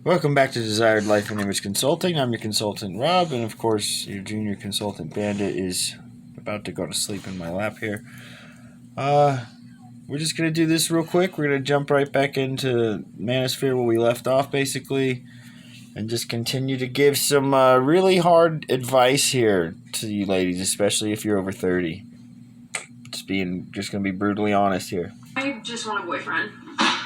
Welcome back to Desired Life and Image Consulting. I'm your consultant, Rob, and of course, your junior consultant, Bandit, is about to go to sleep in my lap here. We're just going to do this real quick. We're going to jump right back into Manosphere where we left off, basically, and just continue to give some really hard advice here to you ladies, especially if you're over 30. Just going to be brutally honest here. I just want a boyfriend.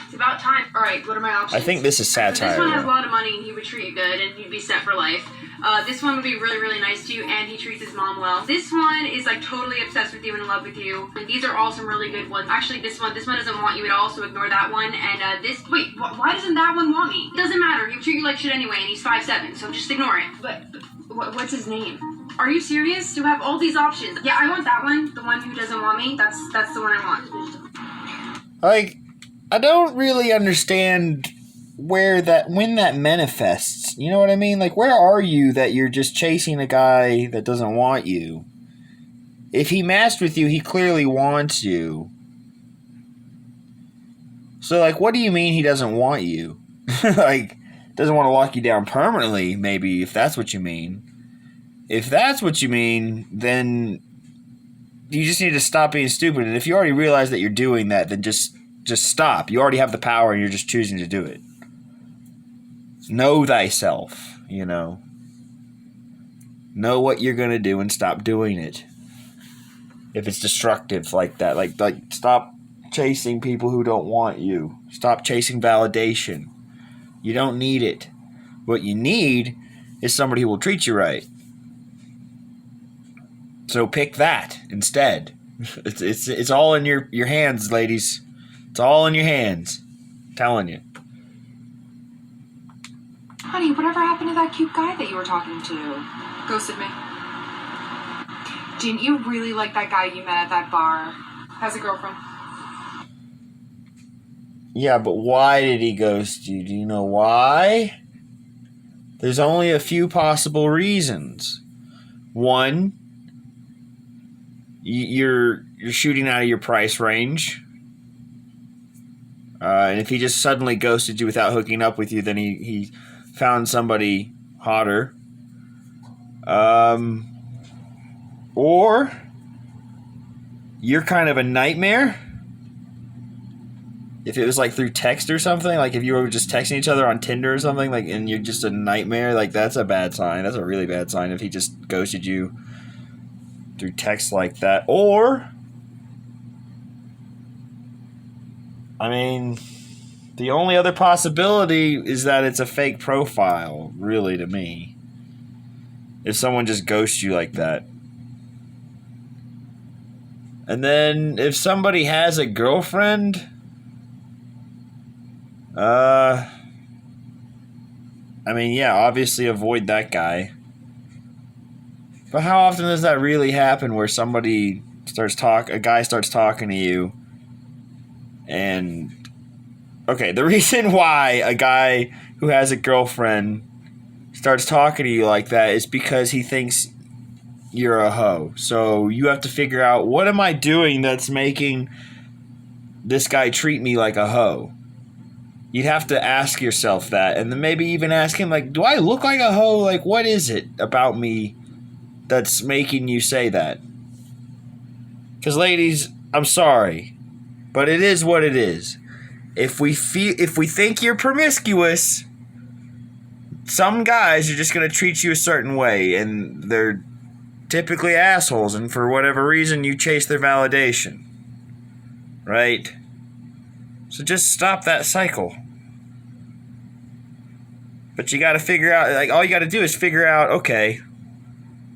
It's about time. All right, what are my options? I think this is satire. This one has a lot of money and he would treat you good and you'd be set for life. This one would be really, really nice to you and he treats his mom well. This one is like totally obsessed with you and in love with you. And these are all some really good ones. Actually, this one doesn't want you at all, so ignore that one. And why doesn't that one want me? It doesn't matter. He would treat you like shit anyway and he's 5'7", so just ignore it. But what's his name? Are you serious? You have all these options. Yeah, I want that one. The one who doesn't want me. That's the one I want. I don't really understand when that manifests. You know what I mean? Like, where are you that you're just chasing a guy that doesn't want you? If he matched with you, he clearly wants you. So, like, what do you mean he doesn't want you? Like, doesn't want to lock you down permanently, maybe, if that's what you mean. If that's what you mean, then you just need to stop being stupid. And if you already realize that you're doing that, then just stop. You already have the power and you're just choosing to do it. Know thyself, you know. Know what you're going to do and stop doing it. If it's destructive like that. Like stop chasing people who don't want you. Stop chasing validation. You don't need it. What you need is somebody who will treat you right. So pick that instead. It's all in your hands, ladies. It's all in your hands. I'm telling you. Honey, whatever happened to that cute guy that you were talking to? Ghosted me. Didn't you really like that guy you met at that bar? Has a girlfriend. Yeah, but why did he ghost you? Do you know why? There's only a few possible reasons. One, you're shooting out of your price range. And if he just suddenly ghosted you without hooking up with you, then he found somebody hotter. Or you're kind of a nightmare. If it was like through text or something, like if you were just texting each other on Tinder or something, like, and you're just a nightmare, like that's a bad sign. That's a really bad sign if he just ghosted you through text like that. Or, I mean, the only other possibility is that it's a fake profile, really, to me. If someone just ghosts you like that. And then if somebody has a girlfriend, I mean, yeah, obviously avoid that guy. But how often does that really happen where a guy starts talking to you and, okay, the reason why a guy who has a girlfriend starts talking to you like that is because he thinks you're a hoe. So you have to figure out, what am I doing that's making this guy treat me like a hoe? You'd have to ask yourself that, and then maybe even ask him, like, do I look like a hoe? Like, what is it about me that's making you say that? Because, ladies, I'm sorry, but it is what it is. If we think you're promiscuous, some guys are just going to treat you a certain way, and they're typically assholes, and for whatever reason, you chase their validation. Right? So just stop that cycle. But you got to figure out, like, all you got to do is figure out, okay,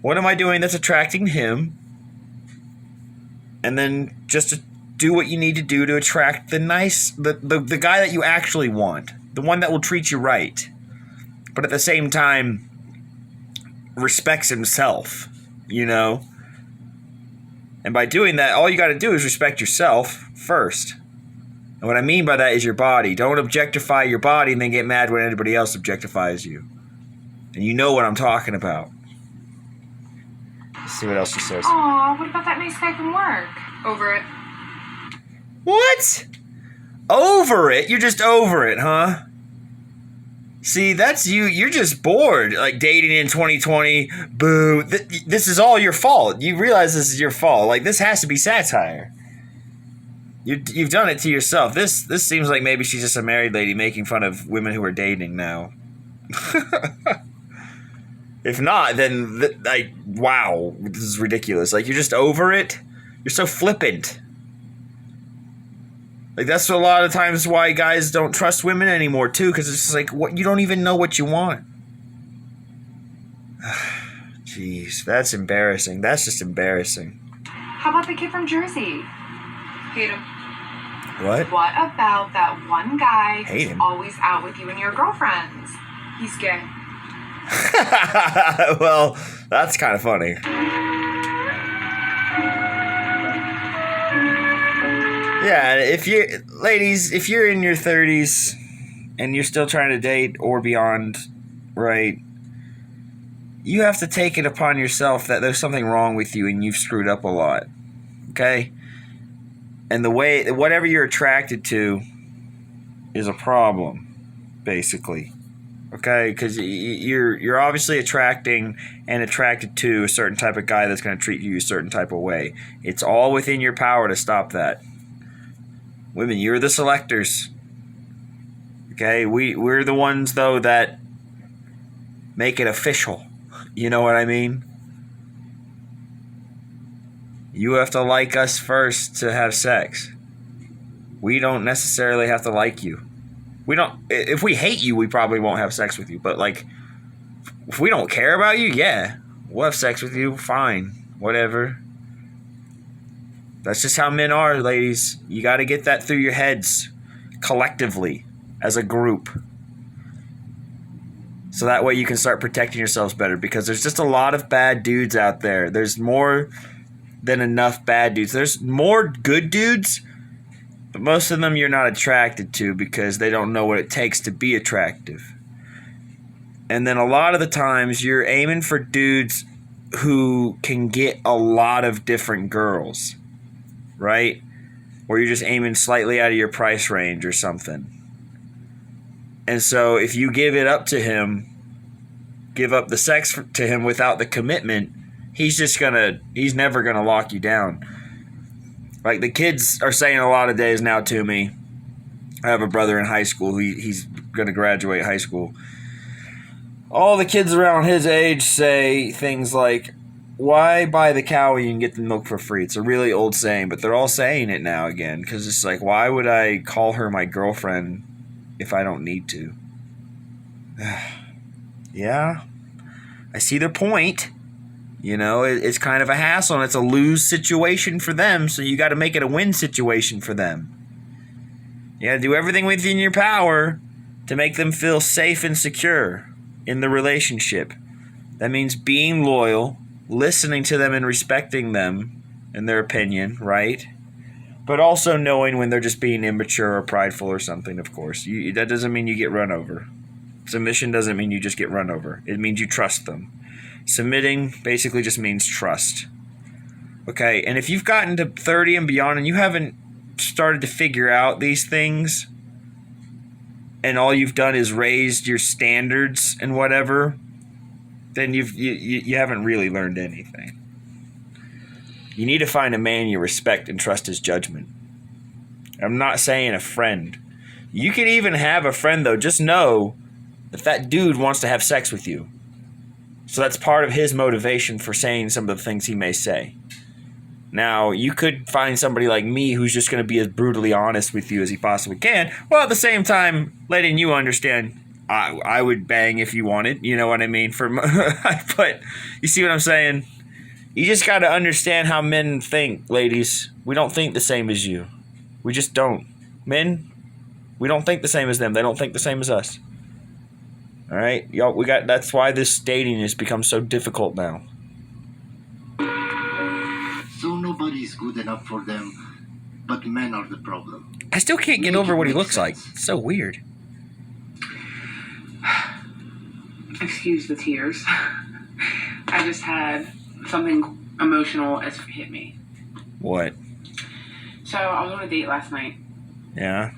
what am I doing that's attracting him? And then just do what you need to do to attract the guy that you actually want. The one that will treat you right. But at the same time, respects himself, you know? And by doing that, all you got to do is respect yourself first. And what I mean by that is your body. Don't objectify your body and then get mad when anybody else objectifies you. And you know what I'm talking about. Let's see what else she says. Aw, what about that nice guy from work? Over it. What? Over it? You're just over it, huh? See, that's you. You're just bored. Like dating in 2020. Boo. This is all your fault. You realize this is your fault. Like this has to be satire. You've done it to yourself. This seems like maybe she's just a married lady making fun of women who are dating now. If not, then like wow, this is ridiculous. Like you're just over it. You're so flippant. Like that's a lot of times why guys don't trust women anymore too, because it's just like what you don't even know what you want. Jeez, that's embarrassing. That's just embarrassing. How about the kid from Jersey? Hate him. What? What about that one guy Hate who's him. always out with you and your girlfriends? He's gay. Well, that's kind of funny. Yeah, if you ladies, if you're in your 30s and you're still trying to date or beyond, right? You have to take it upon yourself that there's something wrong with you and you've screwed up a lot. Okay? And the way whatever you're attracted to is a problem, basically. Okay? Because you're obviously attracted to a certain type of guy that's going to treat you a certain type of way. It's all within your power to stop that. Women, you're the selectors. Okay? We're the ones, though, that make it official. You know what I mean? You have to like us first to have sex. We don't necessarily have to like you. We don't. If we hate you, we probably won't have sex with you. But, like, if we don't care about you, yeah. We'll have sex with you. Fine. Whatever. That's just how men are, ladies. You got to get that through your heads collectively as a group. So that way you can start protecting yourselves better, because there's just a lot of bad dudes out there. There's more than enough bad dudes. There's more good dudes, but most of them you're not attracted to because they don't know what it takes to be attractive. And then a lot of the times you're aiming for dudes who can get a lot of different girls. Right? Or you're just aiming slightly out of your price range or something. And so if you give it up to him, give up the sex to him without the commitment, he's never going to lock you down. Like the kids are saying a lot of days now to me. I have a brother in high school. He's going to graduate high school. All the kids around his age say things like, why buy the cow when you can get the milk for free? It's a really old saying, but they're all saying it now again. Because it's like, why would I call her my girlfriend if I don't need to? Yeah, I see their point. You know, it's kind of a hassle and it's a lose situation for them. So you got to make it a win situation for them. You got to do everything within your power to make them feel safe and secure in the relationship. That means being loyal, listening to them and respecting them and their opinion, right? But also knowing when they're just being immature or prideful or something, of course. That doesn't mean you get run over. Submission doesn't mean you just get run over. It means you trust them. Submitting basically just means trust. Okay, and if you've gotten to 30 and beyond and you haven't started to figure out these things, and all you've done is raised your standards and whatever, then you haven't really learned anything. You need to find a man you respect and trust his judgment. I'm not saying a friend. You can even have a friend, though. Just know that dude wants to have sex with you. So that's part of his motivation for saying some of the things he may say. Now, you could find somebody like me who's just going to be as brutally honest with you as he possibly can, while at the same time letting you understand I would bang if you wanted, you know what I mean? But you see what I'm saying? You just got to understand how men think, ladies. We don't think the same as you. We just don't. Men, we don't think the same as them. They don't think the same as us. All right? Y'all, that's why this dating has become so difficult now. So nobody's good enough for them, but men are the problem. I still can't get over what he looks like. It's so weird. Excuse the tears. I just had something emotional as hit me. What? So I was on a date last night. Yeah?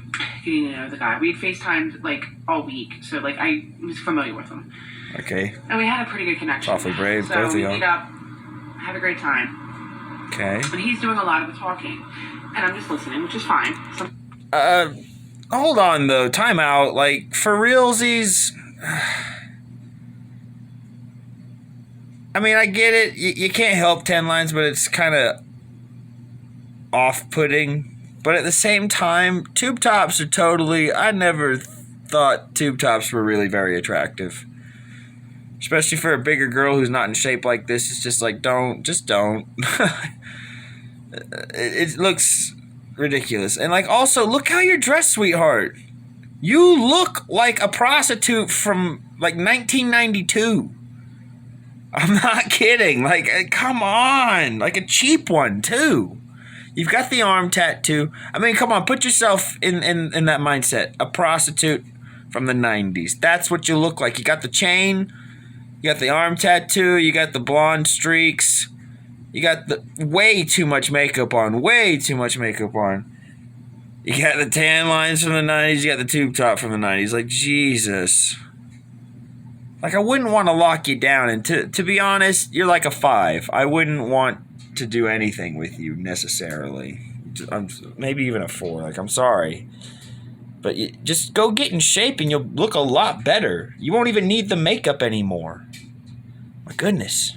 getting to know the guy. We had FaceTimed like all week, so like I was familiar with him. Okay. And we had a pretty good connection. Awfully brave, so both of we you. meet up, have a great time. Okay. And he's doing a lot of the talking, and I'm just listening, which is fine. So, hold on though. Time out. Like for realsies. I mean, I get it. You can't help 10 lines, but it's kind of off-putting. But at the same time, tube tops are totally... I never thought tube tops were really very attractive. Especially for a bigger girl who's not in shape like this. It's just like, don't. Just don't. It looks ridiculous. And like, also, look how you're dressed, sweetheart. You look like a prostitute from like 1992. I'm not kidding. Like, come on. Like a cheap one, too. You've got the arm tattoo. I mean, come on. Put yourself in that mindset. A prostitute from the 90s. That's what you look like. You got the chain. You got the arm tattoo. You got the blonde streaks. You got the way too much makeup on. Way too much makeup on. You got the tan lines from the 90s. You got the tube top from the 90s. Like, Jesus. Like, I wouldn't want to lock you down. And to be honest, you're like a 5. I wouldn't want to do anything with you, necessarily. Maybe even a 4. Like, I'm sorry. But just go get in shape and you'll look a lot better. You won't even need the makeup anymore. My goodness.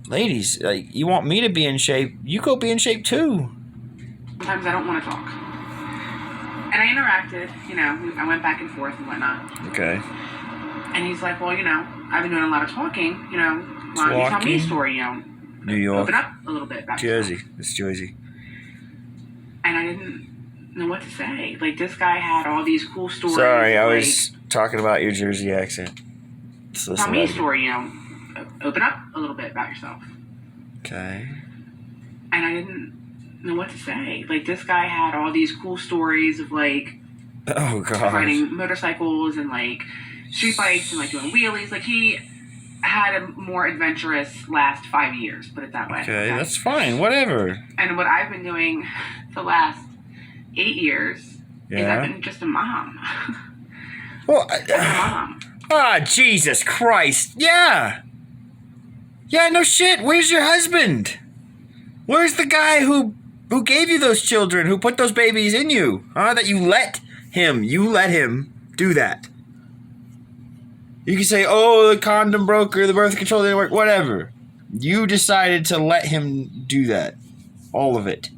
Ladies, like, you want me to be in shape, you go be in shape too. sometimes I don't want to talk. And I interacted, I went back and forth and whatnot. Okay. And he's like, well, I've been doing a lot of talking, why don't you tell me a story, New York. Open up a little bit. Jersey. It's Jersey. And I didn't know what to say. Like, this guy had all these cool stories. Sorry, I was talking about your Jersey accent. Tell me a story, open up a little bit about yourself. Okay. And I didn't know what to say. Like, this guy had all these cool stories of, like, oh, God, riding motorcycles and, like, street bikes and, like, doing wheelies. Like, he had a more adventurous last 5 years, put it that way. Okay, that's fine. Whatever. And what I've been doing the last 8 years is I've been just a mom. Well, a mom. Ah, Jesus Christ. Yeah. Yeah, no shit. Where's your husband? Where's the guy who gave you those children, who put those babies in you? Huh? That you let him do that. You can say, oh, the condom broker, the birth control didn't work, whatever. You decided to let him do that. All of it.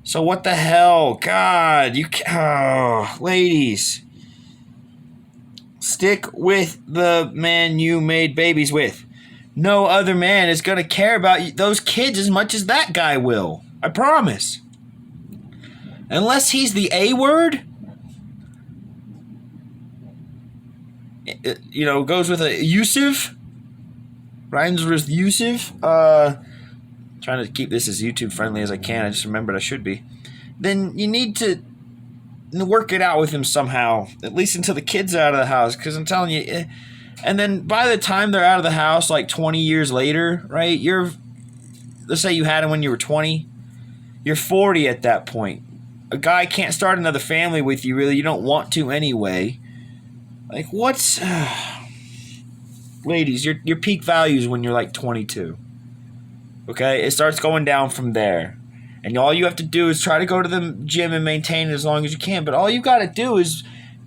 So what the hell? God, ladies. Stick with the man you made babies with. No other man is going to care about those kids as much as that guy will. I promise. Unless he's the A word. Goes with a Yusuf. Rhymes with Yusuf. Trying to keep this as YouTube friendly as I can. I just remembered I should be. Then you need to work it out with him somehow. At least until the kids are out of the house. Because I'm telling you... And then by the time they're out of the house, like 20 years later, right? Let's say you had him when you were 20. You're 40 at that point. A guy can't start another family with you, really. You don't want to anyway. Like, what's... Ladies, your peak values when you're like 22. Okay? It starts going down from there. And all you have to do is try to go to the gym and maintain it as long as you can. But all you got to do is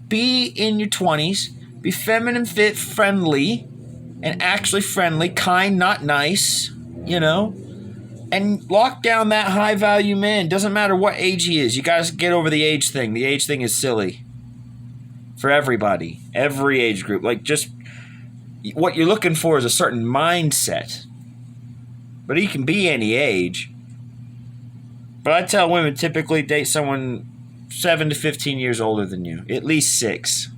be in your 20s. Be feminine, fit, friendly, and actually friendly, kind, not nice, and lock down that high-value man. Doesn't matter what age he is. You got to get over the age thing. The age thing is silly for everybody, every age group. Like, just what you're looking for is a certain mindset. But he can be any age. But I tell women typically date someone 7 to 15 years older than you, at least 6.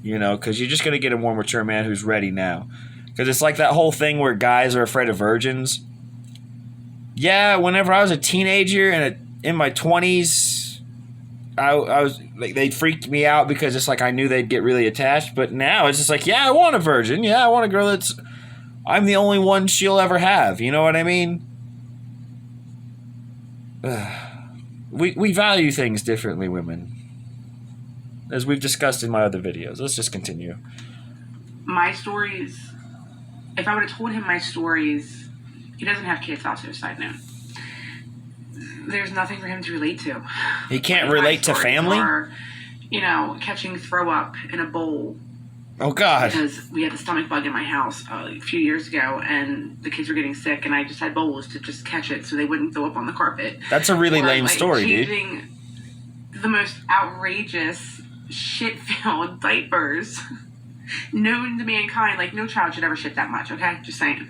Because you're just going to get a more mature man who's ready now. Because it's like that whole thing where guys are afraid of virgins. Yeah, whenever I was a teenager and in my 20s, I was like, they freaked me out because it's like I knew they'd get really attached. But now it's just like, yeah, I want a virgin. Yeah, I want a girl that's... I'm the only one she'll ever have. You know what I mean? We value things differently, women. as we've discussed in my other videos. Let's just continue. My stories, if I would have told him my stories, he doesn't have kids also, side note. There's nothing for him to relate to. He can't relate to family? Or, catching throw up in a bowl. Oh, God. Because we had a stomach bug in my house a few years ago, and the kids were getting sick, and I just had bowls to just catch it so they wouldn't throw up on the carpet. That's a really lame story, dude. Changing the most outrageous, shit-filled diapers known to mankind. Like, no child should ever shit that much, okay? Just saying.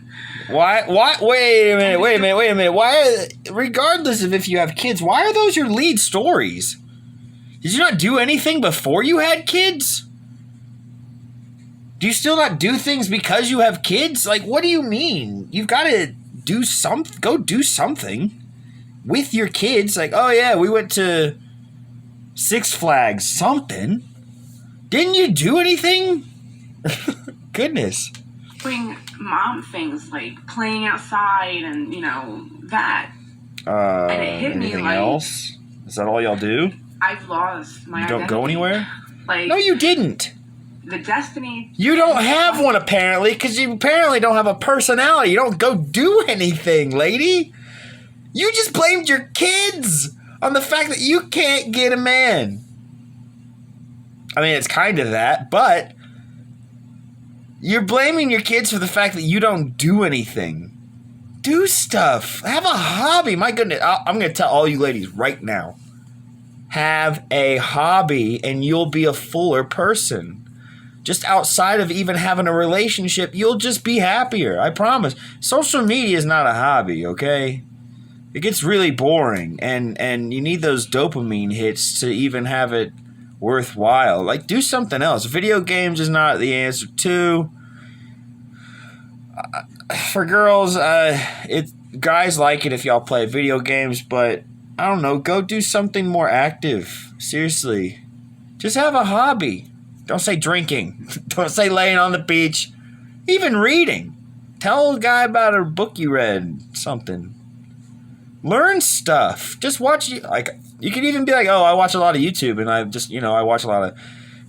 Why? Wait a minute. Why, regardless of if you have kids, why are those your lead stories? Did you not do anything before you had kids? Do you still not do things because you have kids? Like, what do you mean? You've got to go do something with your kids. Like, oh yeah, we went to Six Flags, something. Didn't you do anything? Goodness. Doing mom things like playing outside and, that. And it hit me anything like, else? Is that all y'all do? I've lost my You don't go identity. anywhere? Like, No, you didn't. the destiny. You don't have one, apparently, because you apparently don't have a personality. You don't go do anything, lady. You just blamed your kids on the fact that you can't get a man. I mean, it's kind of that, but you're blaming your kids for the fact that you don't do anything. Do stuff. Have a hobby. My goodness. I'm going to tell all you ladies right now. Have a hobby and you'll be a fuller person. Just outside of even having a relationship, you'll just be happier. I promise. Social media is not a hobby, okay? It gets really boring, and you need those dopamine hits to even have it worthwhile. Like, do something else. Video games is not the answer too. For girls, guys like it if y'all play video games, but I don't know. Go do something more active. Seriously, just have a hobby. Don't say drinking. Don't say laying on the beach. Even reading. Tell a guy about a book you read. Something. Learn stuff. Just watch. Like, you could even be like, oh, I watch a lot of YouTube, and I just, I watch a lot of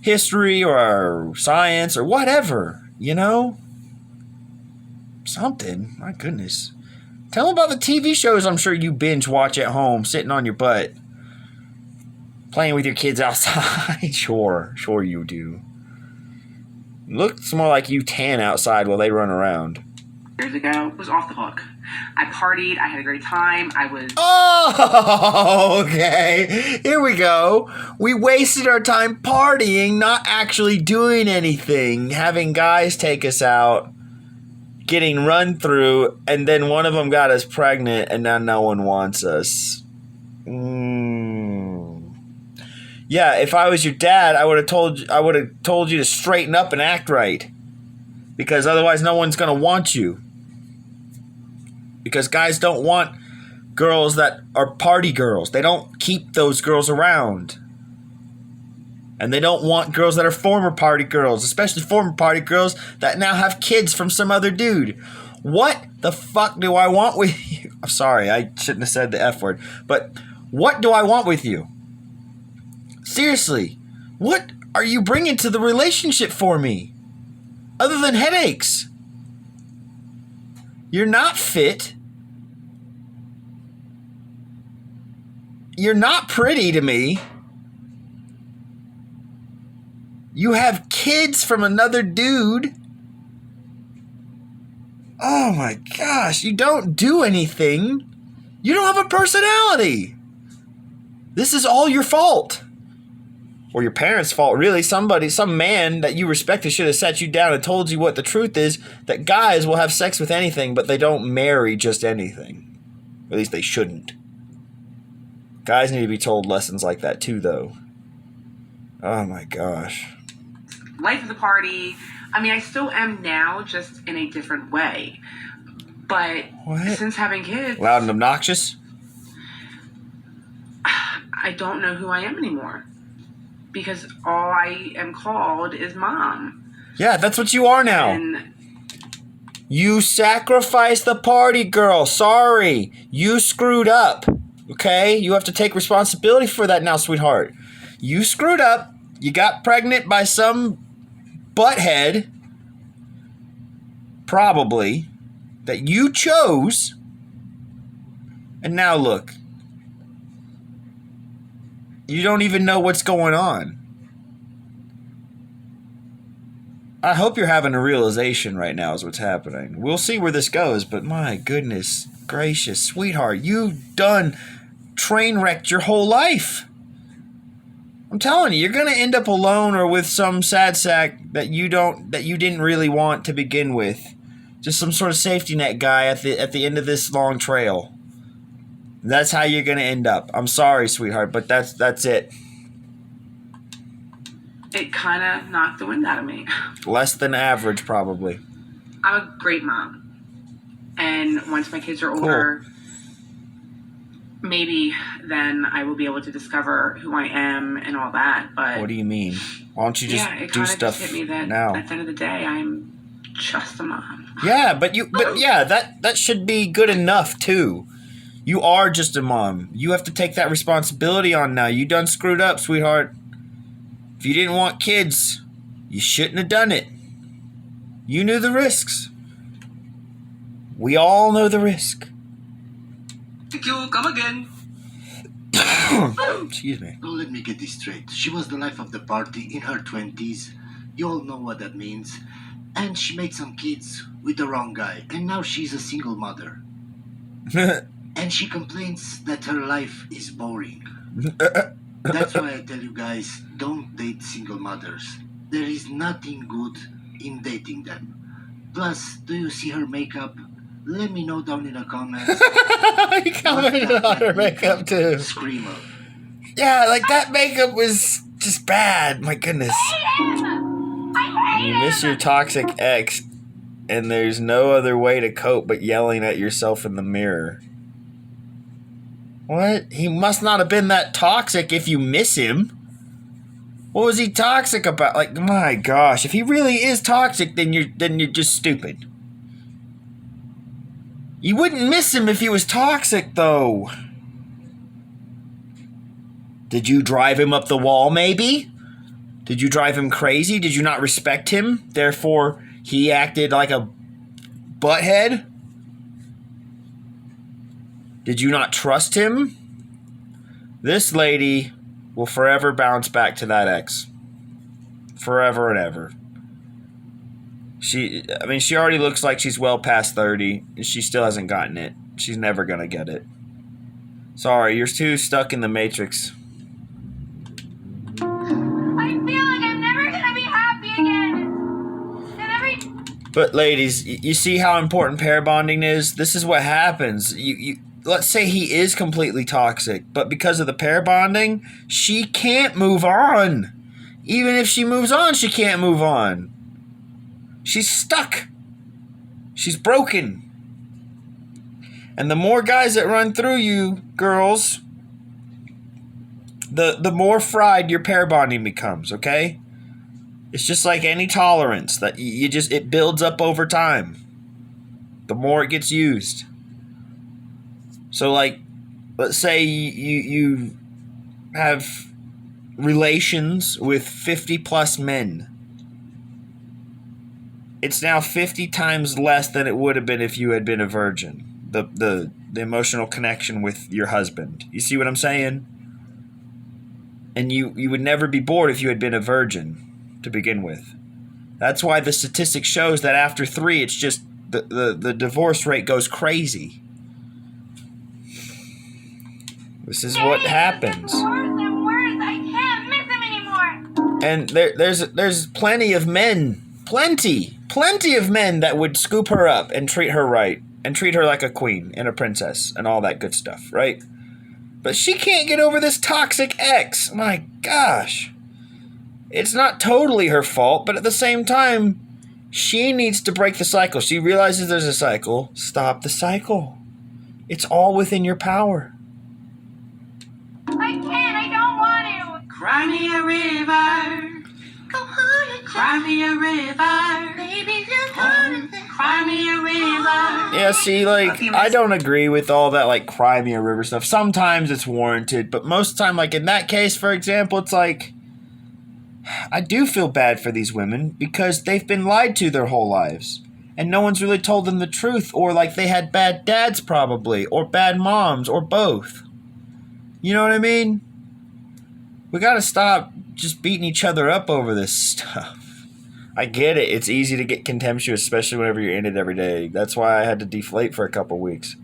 history or science or whatever. Something. My goodness. Tell them about the TV shows I'm sure you binge watch at home, sitting on your butt. Playing with your kids outside. Sure you do. Looks more like you tan outside while they run around. Years ago, was off the hook. I partied. I had a great time. I was... Oh, okay. Here we go. We wasted our time partying, not actually doing anything. Having guys take us out, getting run through, and then one of them got us pregnant, and now no one wants us. Yeah, if I was your dad, I would have told you to straighten up and act right. Because otherwise no one's going to want you. Because guys don't want girls that are party girls. They don't keep those girls around. And they don't want girls that are former party girls, especially former party girls that now have kids from some other dude. What the fuck do I want with you? I'm sorry, I shouldn't have said the F word. But what do I want with you? Seriously, what are you bringing to the relationship for me? Other than headaches. You're not fit. You're not pretty to me. You have kids from another dude. Oh my gosh, you don't do anything. You don't have a personality. This is all your fault. Or your parents' fault, really. Some man that you respected should have sat you down and told you what the truth is, that guys will have sex with anything, but they don't marry just anything. At least they shouldn't. Guys need to be told lessons like that too, though. Oh my gosh. Life of the party. I mean, I still am now, just in a different way. But What? since having kids... Loud and obnoxious? I don't know who I am anymore. Because all I am called is mom. Yeah, that's what you are now. And You sacrificed the party girl. Sorry. You screwed up. Okay? You have to take responsibility for that now, sweetheart. You screwed up. You got pregnant by some butthead, probably, that you chose. And now look. You don't even know what's going on. I hope you're having a realization right now is what's happening. We'll see where this goes, but my goodness gracious, sweetheart, you've done train wrecked your whole life. I'm telling you, you're gonna end up alone or with some sad sack that you didn't really want to begin with. Just some sort of safety net guy at the end of this long trail. That's how you're gonna end up. I'm sorry, sweetheart, but that's it. It kind of knocked the wind out of me. Less than average, probably. I'm a great mom. And once my kids are older, maybe then I will be able to discover who I am and all that. But what do you mean? Why don't you just do stuff just hit me that now? At the end of the day, I'm just a mom. Yeah, but that should be good enough too. You are just a mom. You have to take that responsibility on now. You done screwed up, sweetheart. If you didn't want kids, you shouldn't have done it. You knew the risks. We all know the risk. Thank you. Come again. Excuse me. Don't let me get this straight. She was the life of the party in her 20s. You all know what that means. And she made some kids with the wrong guy. And now she's a single mother. And she complains that her life is boring. That's why I tell you guys, don't date single mothers. There is nothing good in dating them. Plus, do you see her makeup? Let me know down in the comments. He commented on her makeup too. Screamer. Yeah, like that makeup was just bad. My goodness. You miss your toxic ex, and there's no other way to cope but yelling at yourself in the mirror. What? He must not have been that toxic if you miss him. What was he toxic about? Like, my gosh, if he really is toxic, then you're just stupid. You wouldn't miss him if he was toxic, though. Did you drive him up the wall, maybe? Did you drive him crazy? Did you not respect him? Therefore, he acted like a butthead? Did you not trust him? This lady will forever bounce back to that ex. Forever and ever. She already looks like she's well past 30. She still hasn't gotten it. She's never gonna get it. Sorry, you're too stuck in the Matrix. I feel like I'm never gonna be happy again. But ladies, you see how important pair bonding is? This is what happens. You let's say he is completely toxic, but because of the pair bonding, she can't move on. Even if she moves on, she can't move on. She's stuck. She's broken. And the more guys that run through you, girls, the more fried your pair bonding becomes, okay? It's just like any tolerance that it builds up over time. The more it gets used. So, like, let's say you have relations with 50 plus men. It's now 50 times less than it would have been if you had been a virgin. The emotional connection with your husband. You see what I'm saying? And you would never be bored if you had been a virgin to begin with. That's why the statistic shows that after 3, it's just the divorce rate goes crazy. This is what happens. Worse and worse. I can't miss him anymore. And there's plenty of men, plenty of men that would scoop her up and treat her right and treat her like a queen and a princess and all that good stuff, right? But she can't get over this toxic ex. My gosh. It's not totally her fault, but at the same time, she needs to break the cycle. She realizes there's a cycle. Stop the cycle. It's all within your power. I can't. I don't want to. Cry me a river. Go on and Cry me a river. baby, just on Cry me a river. Yeah, see, like, I don't agree with all that, like, cry me a river stuff. Sometimes it's warranted, but most of the time, like, in that case, for example, it's like, I do feel bad for these women because they've been lied to their whole lives. And no one's really told them the truth, or like they had bad dads probably, or bad moms, or both. You know what I mean? We gotta stop just beating each other up over this stuff. I get it. It's easy to get contemptuous, especially whenever you're in it every day. That's why I had to deflate for a couple weeks.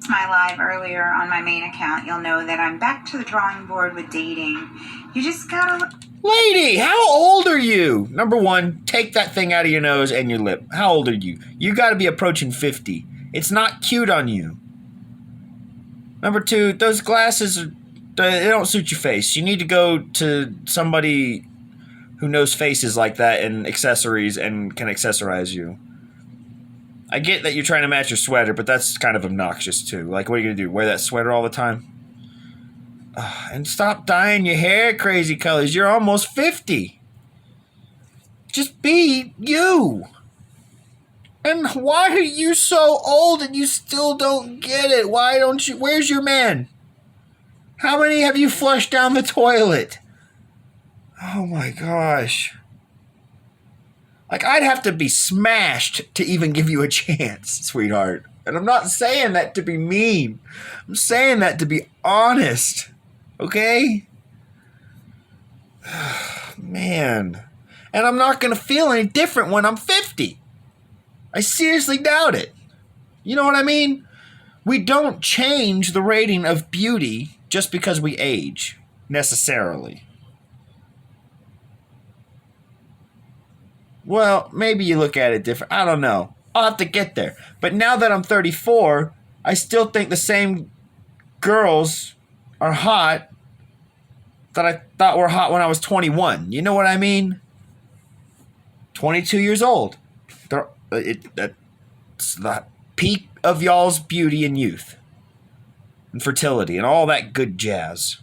My live earlier on my main account, you'll know that I'm back to the drawing board with dating. You just gotta... Lady, how old are you? Number one, take that thing out of your nose and your lip. How old are you? You gotta be approaching 50. It's not cute on you. Number two, those glasses, they don't suit your face. You need to go to somebody who knows faces like that and accessories and can accessorize you. I get that you're trying to match your sweater, but that's kind of obnoxious too. Like, what are you going to do? Wear that sweater all the time? And stop dyeing your hair crazy colors. You're almost 50. Just be you. And why are you so old and you still don't get it? Why don't you? Where's your man? How many have you flushed down the toilet? Oh my gosh. Like, I'd have to be smashed to even give you a chance, sweetheart. And I'm not saying that to be mean. I'm saying that to be honest. Okay? Man. And I'm not going to feel any different when I'm 50. I seriously doubt it. You know what I mean? We don't change the rating of beauty just because we age, necessarily. Well, maybe you look at it different. I don't know. I'll have to get there. But now that I'm 34, I still think the same girls are hot that I thought were hot when I was 21. You know what I mean? 22 years old. That's the peak of y'all's beauty and youth and fertility and all that good jazz.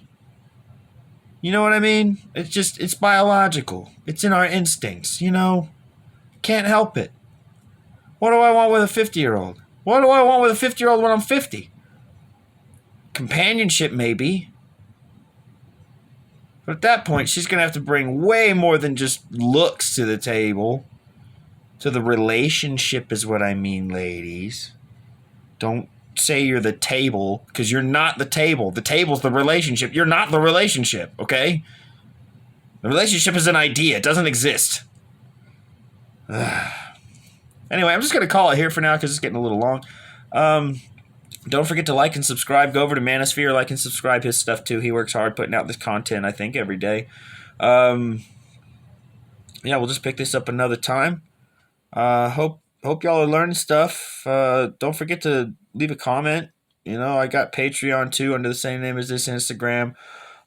You know what I mean? It's biological. It's in our instincts, you know? Can't help it. What do I want with a 50-year-old? What do I want with a 50-year-old when I'm 50? Companionship, maybe. But at that point, she's going to have to bring way more than just looks to the table. To the relationship is what I mean, ladies. Don't say you're the table, because you're not the table. The table's the relationship. You're not the relationship, okay? The relationship is an idea. It doesn't exist. Anyway, I'm just going to call it here for now because it's getting a little long. Don't forget to like and subscribe. Go over to Manosphere, like and subscribe his stuff too. He works hard putting out this content, I think, every day. Yeah, we'll just pick this up another time. Hope y'all are learning stuff. Don't forget to leave a comment. You know, I got Patreon too under the same name as this, Instagram.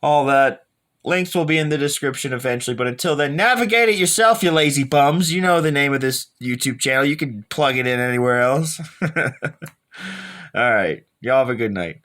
All that. Links will be in the description eventually, but until then, navigate it yourself, you lazy bums. You know the name of this YouTube channel. You can plug it in anywhere else. All right. Y'all have a good night.